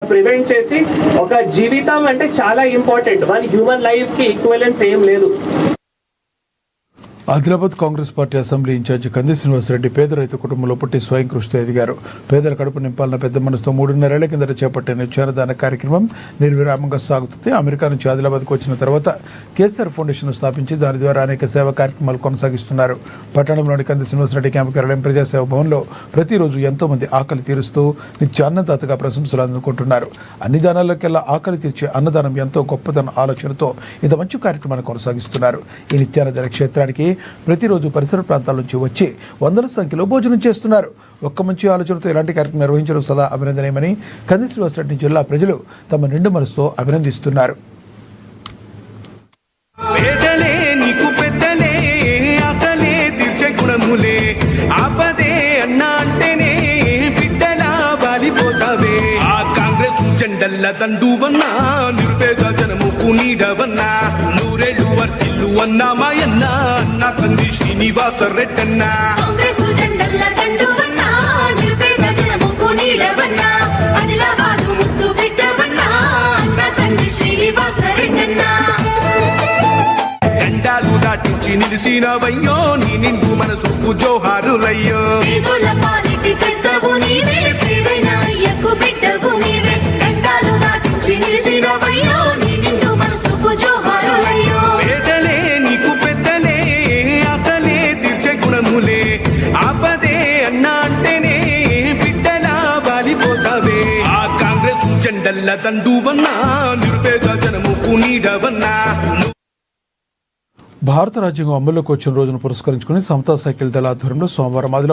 Prevent చేసి ఒక జీవితం అంటే చాలా ఇంపార్టెంట్. వన్ హ్యూమన్ లైఫ్ కి ఈక్వలెన్స్ ఏం లేదు. Adilabad Congress party assembly incharge Kandi Srinivasa Reddy పేద రైతు కుటుంబంలో పుట్టి స్వయం కృషితో ఎదిగారు. పేదల కడుపు నింపాలన్న పెద్ద మనసుతో 3.5 ఏళ్ల కిందట చేపట్టిన నిత్యాన్నదాన కార్యక్రమం నిర్విరామంగా సాగుతుంది. అమెరికా నుంచి ఆదిలాబాద్కు వచ్చిన తర్వాత కేసీఆర్ ఫౌండేషన్ స్థాపించి దాని ద్వారా అనేక సేవా కార్యక్రమాలు కొనసాగిస్తున్నారు. పట్టణంలోని కంది శ్రీనివాసరెడ్డి క్యాంపు కార్యాలయం ప్రజాసేవ భవన్లో ప్రతిరోజు ఎంతో మంది ఆకలి తీరుస్తూ నిత్యాన్నదాతగా ప్రశంసలు అందుకుంటున్నారు. అన్ని దానాల్లోకెల్లా ఆకలి తీర్చే అన్నదానం ఎంతో గొప్పదన్న ఆలోచనతో ఇంత మంచి కార్యక్రమాన్ని కొనసాగిస్తున్నారు. ఈ నిత్యాన్నదాన క్షేత్రానికి ప్రతిరోజు పరిసర ప్రాంతాల నుంచి వచ్చి వందల సంఖ్యలో భోజనం చేస్తున్నారు. ఒక్క మంచి ఆలోచనతో ఇలాంటి కార్యక్రమం నిర్వహించడం సదా అభినందనీయమని కంది శ్రీనివాసరెడ్డి జిల్లా ప్రజలు తమ నిండు మనసుతో అభినందిస్తున్నారు. దండువన్నా నిరుపేద జనముకు నీడవన్నా నూరేళ్ళు వర్తిల్లు అన్నా మాయన్న అన్న కంది శ్రీనివాస రెడ్డన్నా కాంగ్రెస్ జెండల్ల దండువన్నా నిరుపేద జనముకు నీడవన్నా ఆదిలాబాదు ముద్దు బిడ్డవన్నా అన్న కంది శ్రీనివాస రెడ్డన్నా ఎండాలు దాటించి నిలిసినవయ్యో నీ నిండు మనసుకు జోహారులయ్యో పేదోళ్ళ పాలిటి పెద్దవు నీవే పేదైన అయ్యకు బిడ్డవు నీవే ఎండాలు దాటించి నిలిసినవయ్యో నీ నిండు మనసుకు జోహారులయ్యో పేదలే నీకు పెద్దలే ఆకలే తీర్చే గుణములే ఆపదే అన్నా అంటేనే బిడ్డలా వాలిపోతావే ఆ కాంగ్రెస్ జెండల్ల దండువన్నా నిరుపేద జనముకు నీడవన్నా. భారత రాజ్యాంగం అమల్లోకి వచ్చిన రోజును పురస్కరించుకుని సమతా సైకిల్ దళ ఆధ్వర్యంలో సోమవారం ఆదిలాబాద్